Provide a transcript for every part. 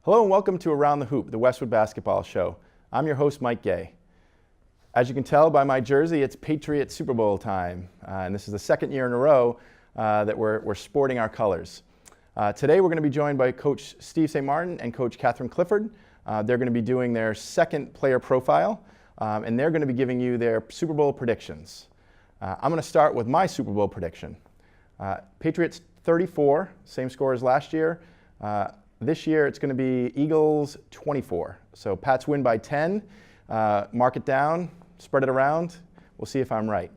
Hello and welcome to Around the Hoop, the Westwood basketball show. I'm your host, Mike Gay. As you can tell by my jersey, it's Patriot Super Bowl time, and this is the second year in a row that we're sporting our colors. Today we're going to be joined by Coach Steve St. Martin and Coach Katherine Clifford. They're going to be doing their second player profile, and they're going to be giving you their Super Bowl predictions. I'm going to start with my Super Bowl prediction. Patriots 34, same score as last year. This year it's going to be Eagles 24. So Pats win by 10. Mark it down, spread it around. We'll see if I'm right.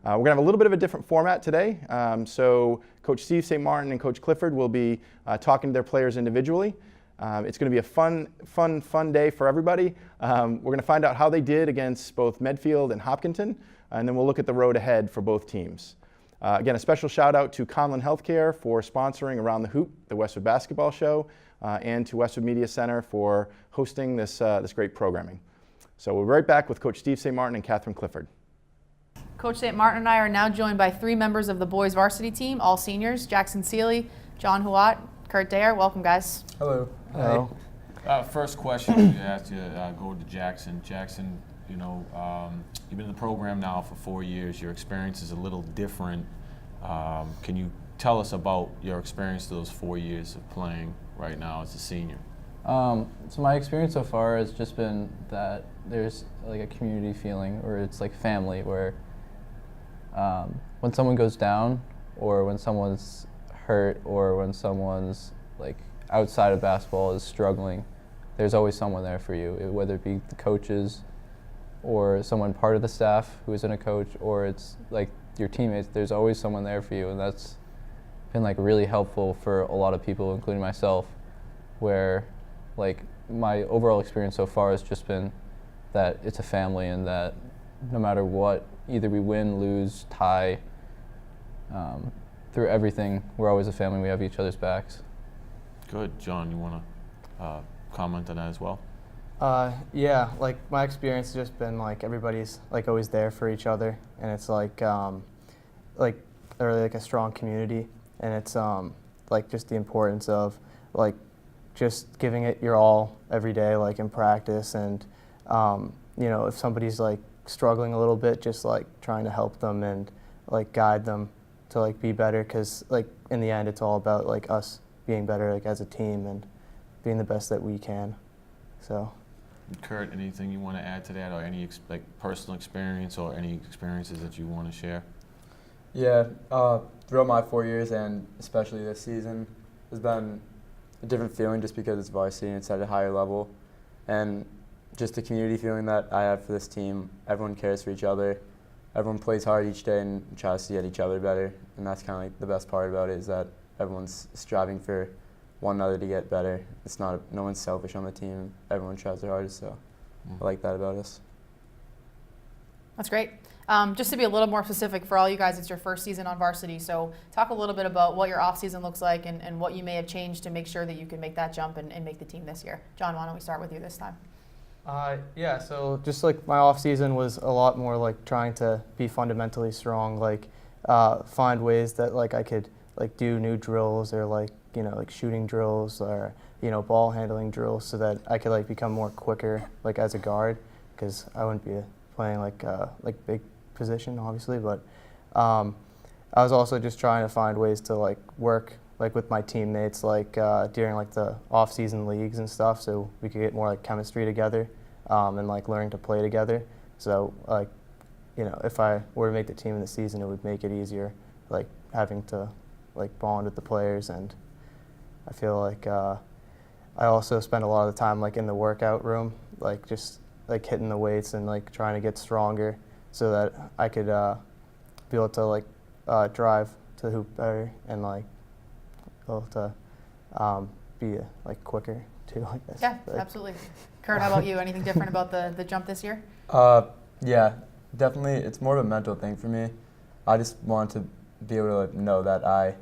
We're going to have a little bit of a different format today. So Coach Steve St. Martin and Coach Clifford will be talking to their players individually. It's going to be a fun day for everybody. We're going to find out how they did against both Medfield and Hopkinton, and then we'll look at the road ahead for both teams. Again, a special shout out to Conlin Healthcare for sponsoring Around the Hoop, the Westwood basketball show, and to Westwood Media Center for hosting this great programming. So we'll be right back with Coach Steve St. Martin and Katherine Clifford. Coach St. Martin and I are now joined by three members of the boys varsity team, all seniors: Jackson Seeley, John Hawat, Kurt Dare. Welcome, guys. Hello. Hello. First question, you have to go to Jackson. Jackson, you've been in the program now for 4 years. Your experience is a little different. Can you tell us about your experience those 4 years of playing right now as a senior? So my experience so far has just been that there's like a community feeling, or it's like family, where when someone goes down, or when someone's hurt, or when someone's like outside of basketball is struggling, there's always someone there for you, whether it be the coaches or someone part of the staff who isn't a coach, or it's like your teammates. There's always someone there for you, and that's been like really helpful for a lot of people, including myself, where like my overall experience so far has just been that it's a family, and that no matter what, either we win, lose, tie, through everything, we're always a family. We have each other's backs. Good. John, you want to comment on that as well? Yeah, like my experience has just been like everybody's like always there for each other, and it's like really like a strong community, and it's like just the importance of like just giving it your all every day, like in practice, and if somebody's like struggling a little bit, just like trying to help them and like guide them to like be better, because like in the end it's all about like us being better like as a team and being the best that we can. So Kurt, anything you want to add to that, or any like personal experience or any experiences that you want to share? Yeah, throughout my 4 years, and especially this season, has been a different feeling just because it's varsity and it's at a higher level, and just the community feeling that I have for this team. Everyone cares for each other. Everyone plays hard each day and tries to get each other better, and that's kind of like the best part about it, is that everyone's striving for one another to get better. It's not, no one's selfish on the team. Everyone tries their hardest, so I like that about us. That's great. Just to be a little more specific for all you guys, it's your first season on varsity, so talk a little bit about what your off-season looks like and what you may have changed to make sure that you can make that jump and make the team this year. John, why don't we start with you this time? Yeah, so just like my off season was a lot more like trying to be fundamentally strong, like find ways that like I could like do new drills, or like like shooting drills, or ball handling drills, so that I could like become more quicker like as a guard, because I wouldn't be playing like big position obviously, but I was also just trying to find ways to like work like with my teammates like during like the off-season leagues and stuff, so we could get more like chemistry together, and like learning to play together. So like if I were to make the team in the season, it would make it easier like having to like bond with the players. And I feel like I also spend a lot of the time like in the workout room, like just like hitting the weights and like trying to get stronger, so that I could be able to like drive to the hoop better, and like be able to be like quicker too, I guess. Yeah, like, absolutely. Kurt, how about you? Anything different about the jump this year? Yeah, definitely. It's more of a mental thing for me. I just want to be able to know that I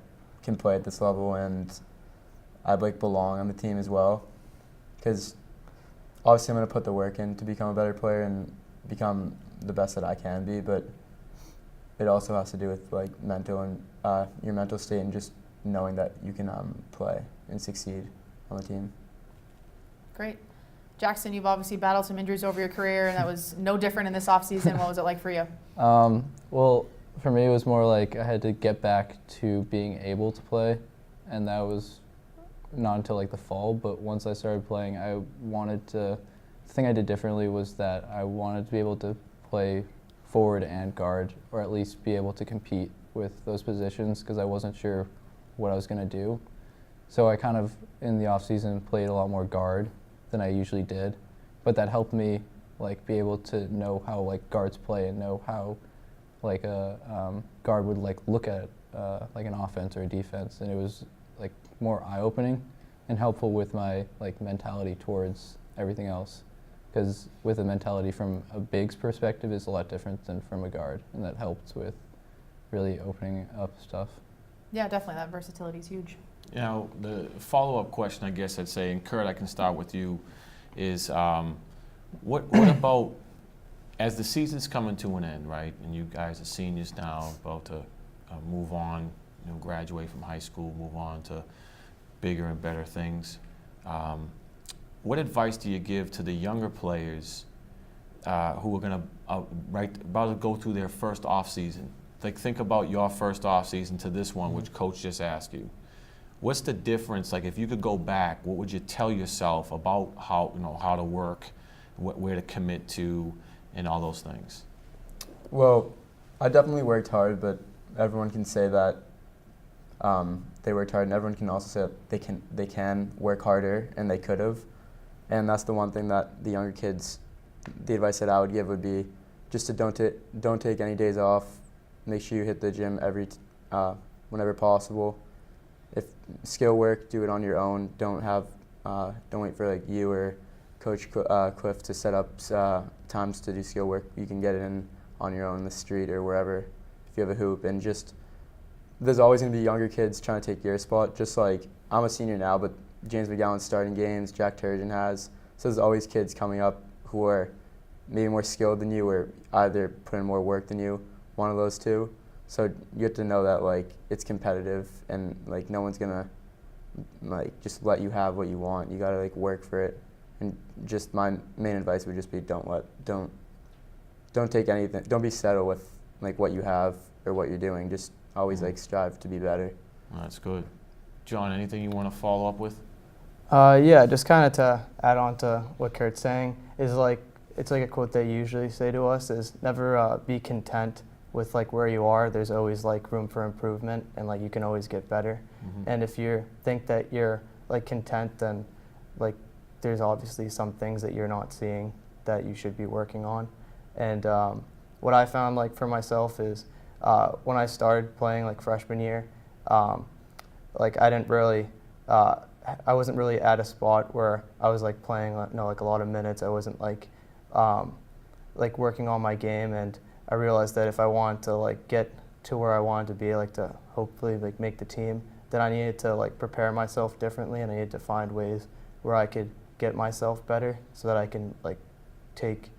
can play at this level, and I like belong on the team as well, because obviously I'm going to put the work in to become a better player and become the best that I can be, but it also has to do with like mental and your mental state, and just knowing that you can play and succeed on the team. Great. Jackson, you've obviously battled some injuries over your career, and that was no different in this offseason. What was it like for you? Well, for me, it was more like I had to get back to being able to play, and that was not until like the fall. But once I started playing, I wanted to. The thing I did differently was that I wanted to be able to play forward and guard, or at least be able to compete with those positions, because I wasn't sure what I was going to do. So I kind of, in the off season, played a lot more guard than I usually did, but that helped me like be able to know how like guards play and know how like a guard would like look at like an offense or a defense, and it was like more eye-opening and helpful with my like mentality towards everything else, because with a mentality from a big's perspective is a lot different than from a guard, and that helped with really opening up stuff. Yeah, definitely. That versatility is huge. You know, the follow-up question, I guess I'd say, and Kurt, I can start with you, is what about as the season's coming to an end, right? And you guys are seniors now, about to move on, you know, graduate from high school, move on to bigger and better things. What advice do you give to the younger players who are going to about to go through their first off season? Like, think about your first off season to this one, which coach just asked you. What's the difference? Like, if you could go back, what would you tell yourself about how, you know, how to work, where to commit to, and all those things? Well, I definitely worked hard, but everyone can say that they worked hard, and everyone can also say that they can work harder, and they could have. And that's the one thing that the younger kids, the advice that I would give would be just to don't take any days off. Make sure you hit the gym whenever possible. If skill work, do it on your own. Don't wait for like you or Coach Cliff to set up times to do skill work. You can get it in on your own in the street or wherever if you have a hoop. And just there's always going to be younger kids trying to take your spot. Just like I'm a senior now, but James McGowan's starting games, Jack Turgeon has. So there's always kids coming up who are maybe more skilled than you or either put in more work than you, one of those two. So you have to know that like it's competitive and like no one's gonna like just let you have what you want. You gotta like work for it. And just my main advice would just be don't take anything. Don't be settled with like what you have or what you're doing. Just always like strive to be better. That's good. John, anything you want to follow up with? Yeah, just kind of to add on to what Kurt's saying is like it's like a quote they usually say to us is never be content with like where you are. There's always like room for improvement, and like you can always get better. Mm-hmm. And if you think that you're like content, then like there's obviously some things that you're not seeing that you should be working on. And what I found like for myself is when I started playing like freshman year, like I didn't really, I wasn't really at a spot where I was like playing like a lot of minutes. I wasn't like working on my game, and I realized that if I wanted to like get to where I wanted to be, like to hopefully like make the team, then I needed to like prepare myself differently, and I needed to find ways where I could get myself better so that I can like take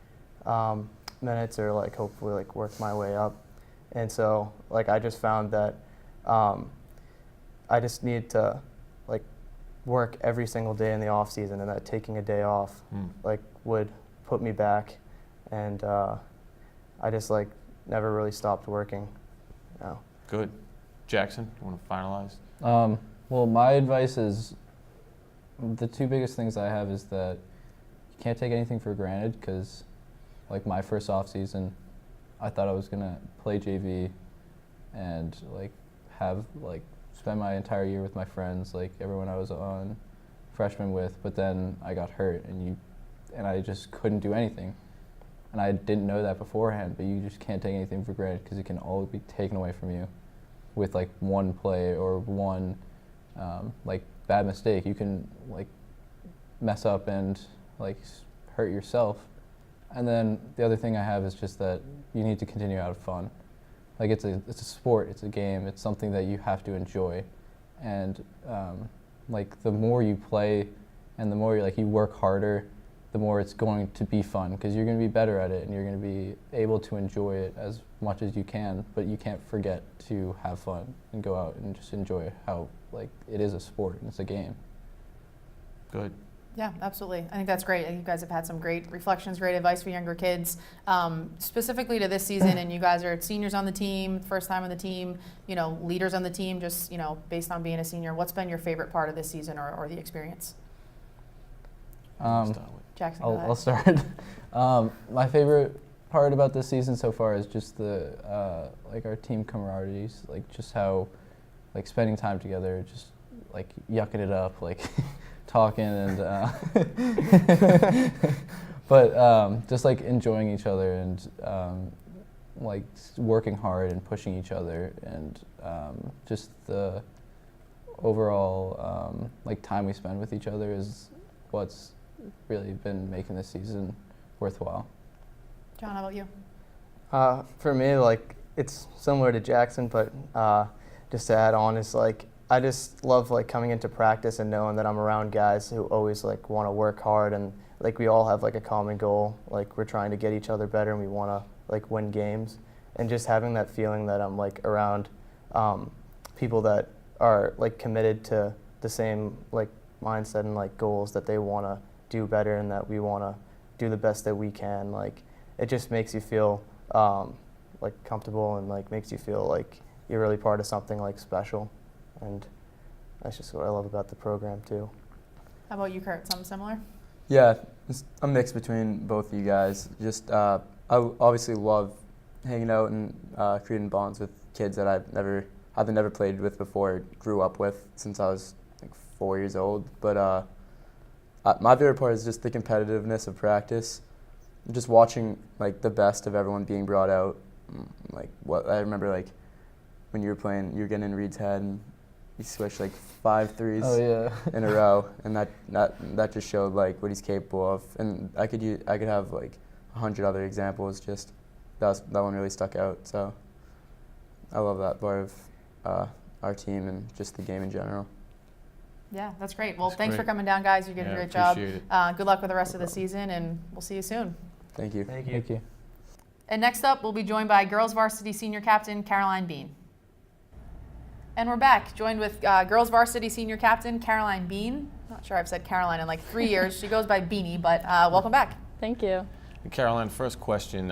minutes or like hopefully like work my way up. And so like I just found that I just need to like work every single day in the off season, and that taking a day off like would put me back, and I just like never really stopped working. No. Good. Jackson, you want to finalize? Well, my advice is the two biggest things I have is that you can't take anything for granted, because like my first off season, I thought I was gonna play JV and like have like spend my entire year with my friends, like everyone I was on freshman with, but then I got hurt and I just couldn't do anything. And I didn't know that beforehand, but you just can't take anything for granted, because it can all be taken away from you with like one play or one like bad mistake. You can like mess up and like hurt yourself. And then the other thing I have is just that you need to continue to have fun. Like it's a sport, it's a game, it's something that you have to enjoy. And like the more you play and the more you work harder, the more it's going to be fun, because you're going to be better at it and you're going to be able to enjoy it as much as you can, but you can't forget to have fun and go out and just enjoy how like it is a sport and it's a game. Good. Yeah, absolutely. I think that's great. I think you guys have had some great reflections, great advice for younger kids. Specifically to this season, and you guys are seniors on the team, first time on the team, leaders on the team, just, based on being a senior, what's been your favorite part of this season or the experience? Jackson, go ahead. I'll start. My favorite part about this season so far is just the our team camaraderie, just how spending time together, just yucking it up, talking and but just enjoying each other and working hard and pushing each other and just the overall time we spend with each other is what's really been making this season worthwhile. John, how about you? For me, it's similar to Jackson, but just to add on is I just love coming into practice and knowing that I'm around guys who always want to work hard, and we all have a common goal. We're trying to get each other better and we want to win games, and just having that feeling that I'm around people that are committed to the same mindset and goals, that they want to do better and that we want to do the best that we can. It just makes you feel comfortable and makes you feel you're really part of something special, and that's just what I love about the program too. How about you, Kurt? Something similar? Yeah, it's a mix between both of you guys. Just I obviously love hanging out and creating bonds with kids that I've never played with before, grew up with since I was 4 years old. But my favorite part is just the competitiveness of practice. Just watching the best of everyone being brought out. What I remember when you were playing, you were getting in Reed's head and you switched 5 threes in a row, and that just showed what he's capable of. And I could have 100 other examples. Just that one really stuck out. So I love that part of our team and just the game in general. Yeah, that's great. Well, That's thanks great. for coming down, guys. You're doing a great job. Appreciate it. Good luck with the rest of the season, and we'll see you soon. Thank you. Thank you. Thank you. And next up, we'll be joined by girls varsity senior captain Caroline Bean. And we're back, joined with girls varsity senior captain Caroline Bean. Not sure I've said Caroline in 3 years. She goes by Beanie, but welcome back. Thank you. And Caroline, first question.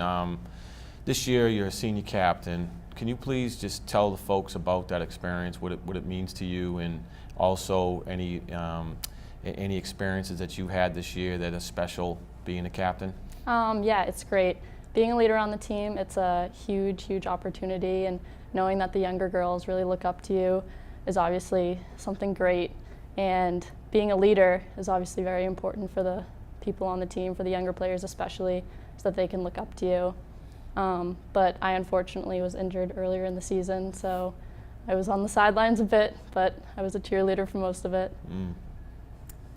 This year you're a senior captain. Can you please just tell the folks about that experience, what it means to you, and also any experiences that you had this year that are special being a captain? Yeah, it's great. Being a leader on the team, it's a huge opportunity, and knowing that the younger girls really look up to you is obviously something great. And being a leader is obviously very important for the people on the team, for the younger players especially, so that they can look up to you. But I unfortunately was injured earlier in the season, so I was on the sidelines a bit, but I was a cheerleader for most of it.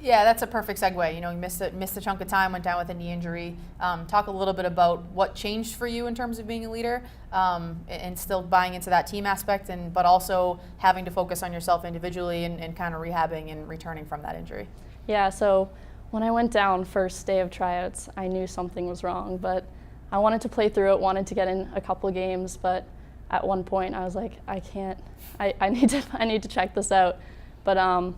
Yeah, that's a perfect segue. You missed a chunk of time, went down with a knee injury. Talk a little bit about what changed for you in terms of being a leader, and still buying into that team aspect, but also having to focus on yourself individually and kind of rehabbing and returning from that injury. Yeah, so when I went down first day of tryouts, I knew something was wrong, but I wanted to play through it, wanted to get in a couple games, but at one point I was like, I can't, I need to check this out. But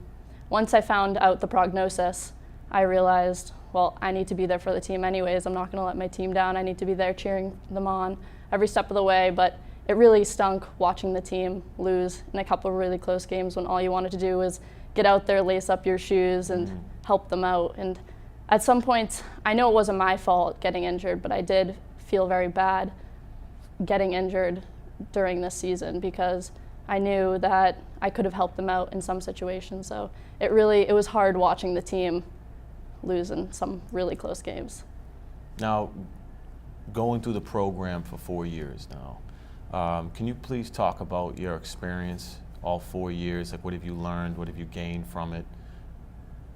once I found out the prognosis, I realized, well, I need to be there for the team anyways. I'm not going to let my team down. I need to be there cheering them on every step of the way. But it really stunk watching the team lose in a couple of really close games when all you wanted to do was get out there, lace up your shoes, and help them out. And at some points, I know it wasn't my fault getting injured, but I did feel very bad getting injured during this season because I knew that I could have helped them out in some situations. So it was hard watching the team lose in some really close games. Now, going through the program for 4 years now, can you please talk about your experience all 4 years? What have you learned? What have you gained from it?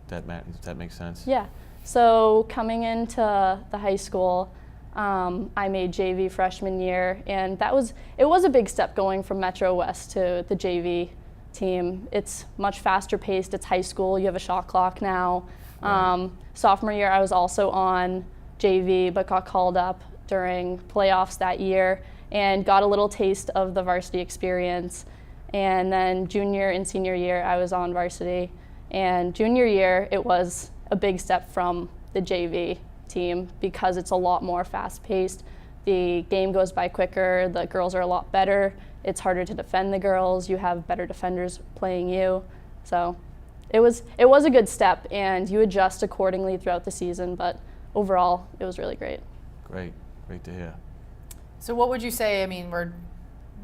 Does that make sense? Yeah. So coming into the high school, I made JV freshman year, and it was a big step going from Metro West to the JV team. It's much faster paced. It's high school. You have a shot clock now. Right. Sophomore year, I was also on JV, but got called up during playoffs that year and got a little taste of the varsity experience. And then junior and senior year, I was on varsity. And junior year, it was a big step from the JV team because it's a lot more fast-paced. The game goes by quicker, the girls are a lot better. It's harder to defend the girls, you have better defenders playing you. So it was a good step, and you adjust accordingly throughout the season, but overall it was really great. Great to hear. So what would you say, I mean, we're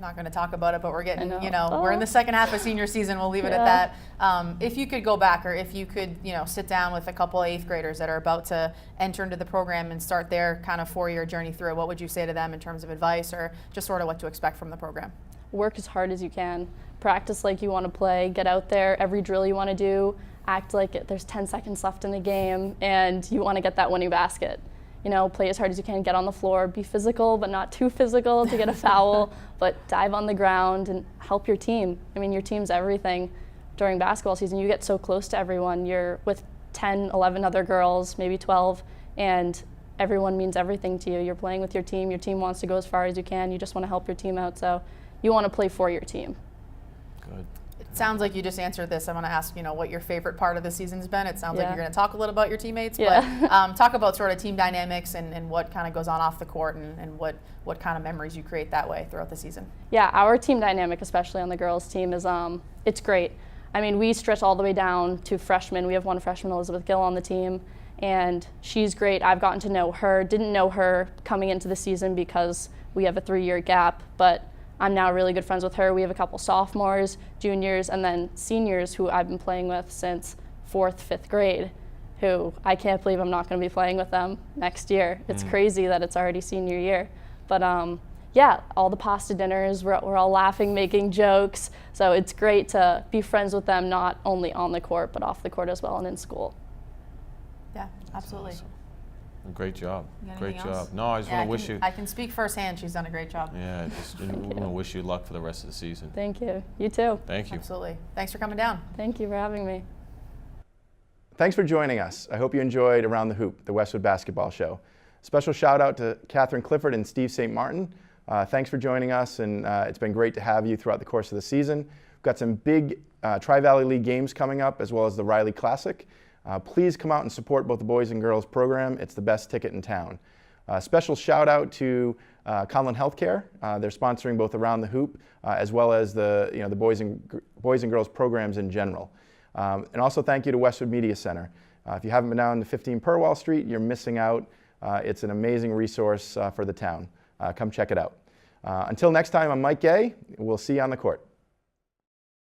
not going to talk about it, but we're getting, know. we're in the second half of senior season, we'll leave it at that. If you could go back, or if you could, sit down with a couple of 8th graders that are about to enter into the program and start their kind of 4-year journey through, what would you say to them in terms of advice or just sort of what to expect from the program? Work as hard as you can. Practice like you want to play. Get out there, every drill you want to do, act like there's 10 seconds left in the game and you want to get that winning basket. Play as hard as you can, get on the floor, be physical but not too physical to get a foul, but dive on the ground and help your team. I mean, your team's everything. During basketball season, you get so close to everyone. You're with 10, 11 other girls, maybe 12, and everyone means everything to you. You're playing with your team wants to go as far as you can, you just want to help your team out, so you want to play for your team. Good. It sounds like you just answered this. I'm going to ask, what your favorite part of the season's been. It sounds like you're going to talk a little about your teammates, but talk about sort of team dynamics and what kind of goes on off the court and what kind of memories you create that way throughout the season. Yeah, our team dynamic, especially on the girls' team, is it's great. I mean, we stretch all the way down to freshmen. We have one freshman, Elizabeth Gill, on the team, and she's great. I've gotten to know her. Didn't know her coming into the season because we have a 3-year gap, but I'm now really good friends with her. We have a couple sophomores, juniors, and then seniors who I've been playing with since 4th, 5th grade, who I can't believe I'm not going to be playing with them next year. It's crazy that it's already senior year. But all the pasta dinners, we're all laughing, making jokes. So it's great to be friends with them, not only on the court, but off the court as well and in school. Yeah, absolutely. Awesome. Great job. You got Great anything else? job. No, I just want to wish you. I can speak firsthand. She's done a great job. Yeah, we want to wish you luck for the rest of the season. Thank you. You too. Thank you. Absolutely. Thanks for coming down. Thank you for having me. Thanks for joining us. I hope you enjoyed Around the Hoop, the Westwood basketball show. Special shout out to Katherine Clifford and Steve St. Martin. Thanks for joining us, and it's been great to have you throughout the course of the season. We've got some big Tri-Valley League games coming up, as well as the Riley Classic. Please come out and support both the boys and girls program. It's the best ticket in town. Special shout out to Conlin Healthcare. They're sponsoring both Around the Hoop as well as the boys and girls programs in general. And also thank you to Westwood Media Center. If you haven't been down to 15 Purwall Street, you're missing out. It's an amazing resource for the town. Come check it out. Until next time, I'm Mike Gay. We'll see you on the court.